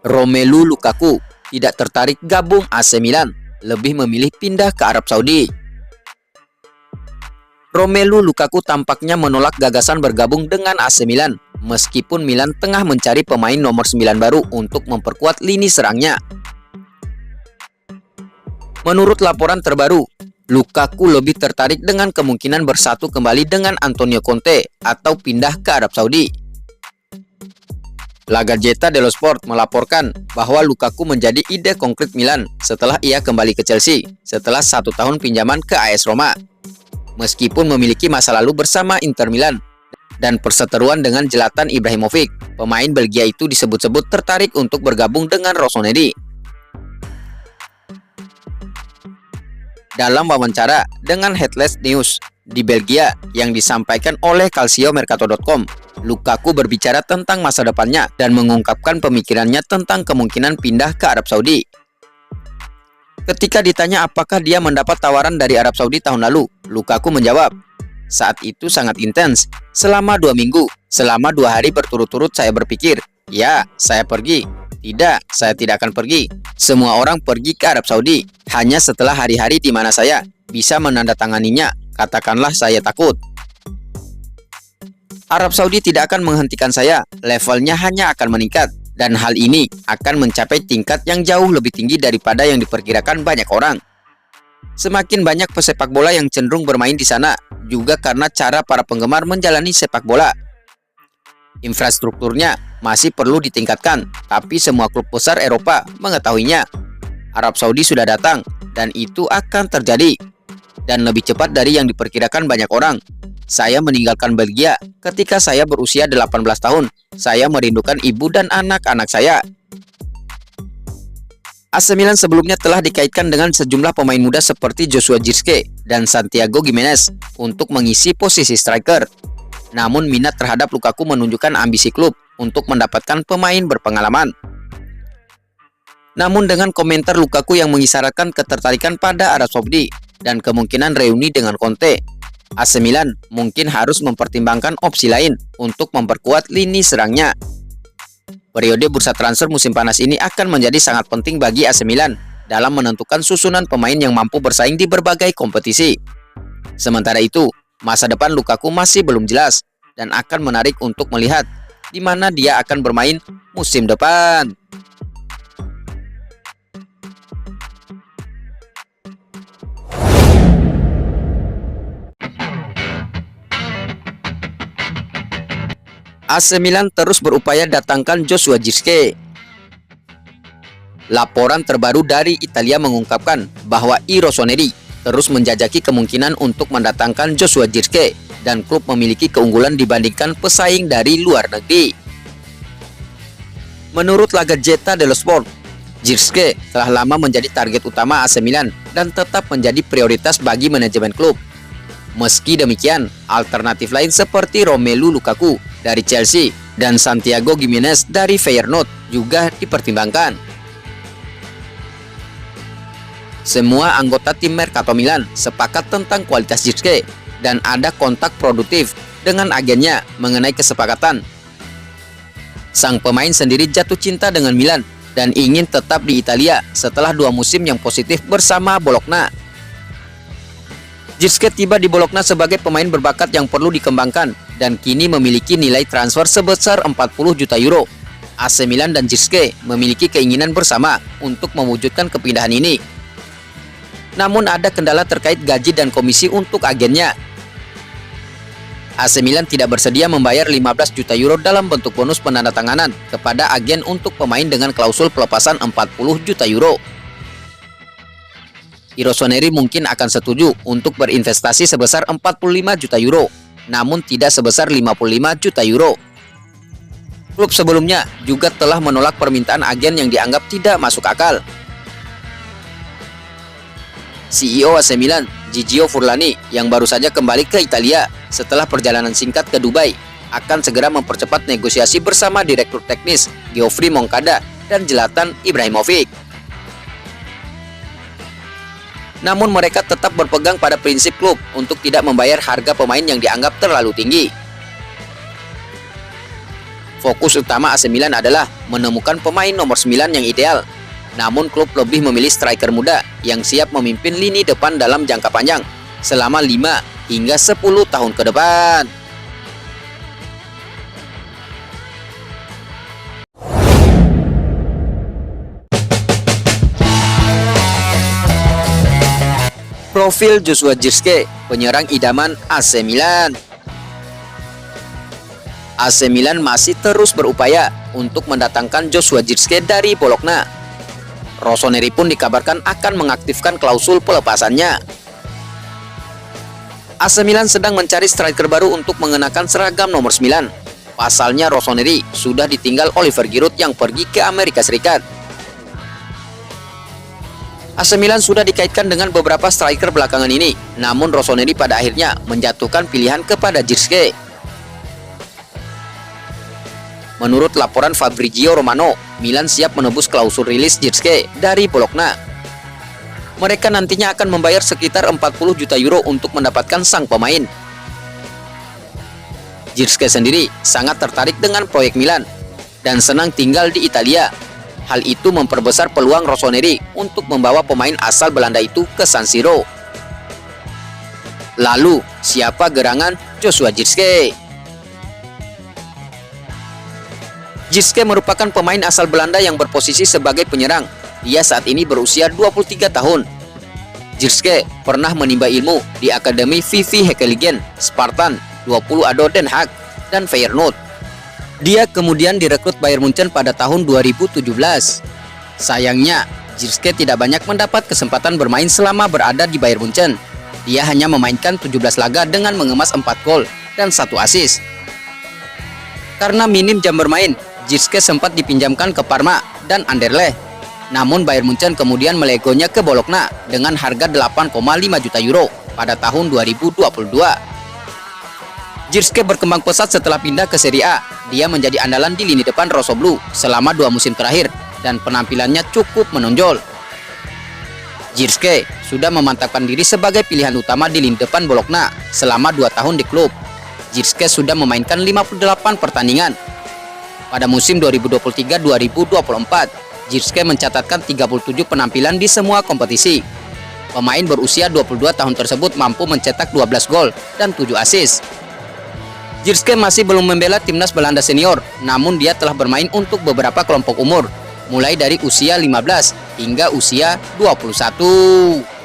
Romelu Lukaku tidak tertarik gabung AC Milan, lebih memilih pindah ke Arab Saudi. Romelu Lukaku tampaknya menolak gagasan bergabung dengan AC Milan, meskipun Milan tengah mencari pemain nomor 9 baru untuk memperkuat lini serangnya. Menurut laporan terbaru, Lukaku lebih tertarik dengan kemungkinan bersatu kembali dengan Antonio Conte atau pindah ke Arab Saudi. La Gazzetta dello Sport melaporkan bahwa Lukaku menjadi ide konkret Milan setelah ia kembali ke Chelsea setelah 1 tahun pinjaman ke AS Roma. Meskipun memiliki masa lalu bersama Inter Milan dan perseteruan dengan Zlatan Ibrahimovic, pemain Belgia itu disebut-sebut tertarik untuk bergabung dengan Rossoneri. Dalam wawancara dengan Headless News di Belgia yang disampaikan oleh calciomercato.com, Lukaku berbicara tentang masa depannya dan mengungkapkan pemikirannya tentang kemungkinan pindah ke Arab Saudi. Ketika ditanya apakah dia mendapat tawaran dari Arab Saudi tahun lalu, Lukaku menjawab, "Saat itu sangat intens. Selama 2 minggu, selama 2 hari berturut-turut saya berpikir, ya, saya pergi. Tidak, saya tidak akan pergi. Semua orang pergi ke Arab Saudi. Hanya setelah hari-hari di mana saya bisa menandatanganinya, katakanlah saya takut. Arab Saudi tidak akan menghentikan saya, levelnya hanya akan meningkat. Dan hal ini akan mencapai tingkat yang jauh lebih tinggi daripada yang diperkirakan banyak orang. Semakin banyak pesepak bola yang cenderung bermain di sana, juga karena cara para penggemar menjalani sepak bola. Infrastrukturnya masih perlu ditingkatkan, tapi semua klub besar Eropa mengetahuinya. Arab Saudi sudah datang, dan itu akan terjadi. Dan lebih cepat dari yang diperkirakan banyak orang. Saya meninggalkan Belgia ketika saya berusia 18 tahun. Saya merindukan ibu dan anak-anak saya." AC Milan sebelumnya telah dikaitkan dengan sejumlah pemain muda seperti Joshua Zirkzee dan Santiago Gimenez untuk mengisi posisi striker. Namun minat terhadap Lukaku menunjukkan ambisi klub untuk mendapatkan pemain berpengalaman. Namun dengan komentar Lukaku yang mengisyaratkan ketertarikan pada Arab Saudi dan kemungkinan reuni dengan Conte, AC Milan mungkin harus mempertimbangkan opsi lain untuk memperkuat lini serangnya. Periode bursa transfer musim panas ini akan menjadi sangat penting bagi AC Milan dalam menentukan susunan pemain yang mampu bersaing di berbagai kompetisi. Sementara itu, masa depan Lukaku masih belum jelas dan akan menarik untuk melihat di mana dia akan bermain musim depan. AC Milan terus berupaya datangkan Joshua Zirkzee. Laporan terbaru dari Italia mengungkapkan bahwa Rossoneri terus menjajaki kemungkinan untuk mendatangkan Joshua Zirkzee dan klub memiliki keunggulan dibandingkan pesaing dari luar negeri. Menurut La Gazzetta dello Sport, Zirkzee telah lama menjadi target utama AC Milan dan tetap menjadi prioritas bagi manajemen klub. Meski demikian, alternatif lain seperti Romelu Lukaku dari Chelsea dan Santiago Gimenez dari Feyenoord juga dipertimbangkan. Semua anggota tim Mercato Milan sepakat tentang kualitas Zirkzee dan ada kontak produktif dengan agennya mengenai kesepakatan. Sang pemain sendiri jatuh cinta dengan Milan dan ingin tetap di Italia setelah 2 musim yang positif bersama Bologna. Zirkzee tiba di Bologna sebagai pemain berbakat yang perlu dikembangkan dan kini memiliki nilai transfer sebesar 40 juta euro. AC Milan dan Zirkzee memiliki keinginan bersama untuk mewujudkan kepindahan ini. Namun ada kendala terkait gaji dan komisi untuk agennya. AC Milan tidak bersedia membayar 15 juta euro dalam bentuk bonus penandatanganan kepada agen untuk pemain dengan klausul pelepasan 40 juta euro. Rossoneri mungkin akan setuju untuk berinvestasi sebesar 45 juta euro, namun tidak sebesar 55 juta euro. Klub sebelumnya juga telah menolak permintaan agen yang dianggap tidak masuk akal. CEO AC Milan, Gigio Furlani, yang baru saja kembali ke Italia setelah perjalanan singkat ke Dubai, akan segera mempercepat negosiasi bersama Direktur Teknis Geoffrey Moncada dan Zlatan Ibrahimovic. Namun mereka tetap berpegang pada prinsip klub untuk tidak membayar harga pemain yang dianggap terlalu tinggi. Fokus utama AC Milan adalah menemukan pemain nomor 9 yang ideal. Namun klub lebih memilih striker muda yang siap memimpin lini depan dalam jangka panjang selama 5 hingga 10 tahun ke depan. Profil Joshua Zirkzee, penyerang idaman AC Milan. AC Milan masih terus berupaya untuk mendatangkan Joshua Zirkzee dari Bologna. Rossoneri pun dikabarkan akan mengaktifkan klausul pelepasannya. AC Milan sedang mencari striker baru untuk mengenakan seragam nomor 9. Pasalnya Rossoneri sudah ditinggal Oliver Giroud yang pergi ke Amerika Serikat. AC Milan sudah dikaitkan dengan beberapa striker belakangan ini, namun Rossoneri pada akhirnya menjatuhkan pilihan kepada Zirkzee. Menurut laporan Fabrizio Romano, Milan siap menebus klausul rilis Zirkzee dari Bologna. Mereka nantinya akan membayar sekitar 40 juta euro untuk mendapatkan sang pemain. Zirkzee sendiri sangat tertarik dengan proyek Milan dan senang tinggal di Italia. Hal itu memperbesar peluang Rossoneri untuk membawa pemain asal Belanda itu ke San Siro. Lalu, siapa gerangan Joshua Zirkzee? Zirkzee merupakan pemain asal Belanda yang berposisi sebagai penyerang. Dia saat ini berusia 23 tahun. Zirkzee pernah menimba ilmu di Akademi Vivi Hekeligen, Spartan, 20 Ado Den Haag, dan Feyenoord. Dia kemudian direkrut Bayern Munchen pada tahun 2017. Sayangnya, Zirkzee tidak banyak mendapat kesempatan bermain selama berada di Bayern Munchen. Dia hanya memainkan 17 laga dengan mengemas 4 gol dan 1 assist. Karena minim jam bermain, Zirkzee sempat dipinjamkan ke Parma dan Anderlecht. Namun Bayern Munchen kemudian melegonya ke Bologna dengan harga 8,5 juta euro pada tahun 2022. Zirkzee berkembang pesat setelah pindah ke Serie A. Dia menjadi andalan di lini depan Rossoblu selama 2 musim terakhir dan penampilannya cukup menonjol. Zirkzee sudah memantapkan diri sebagai pilihan utama di lini depan Bologna selama 2 tahun di klub. Zirkzee sudah memainkan 58 pertandingan. Pada musim 2023-2024, Zirkzee mencatatkan 37 penampilan di semua kompetisi. Pemain berusia 22 tahun tersebut mampu mencetak 12 gol dan 7 assist. Zirkzee masih belum membela timnas Belanda senior, namun dia telah bermain untuk beberapa kelompok umur, mulai dari usia 15 hingga usia 21.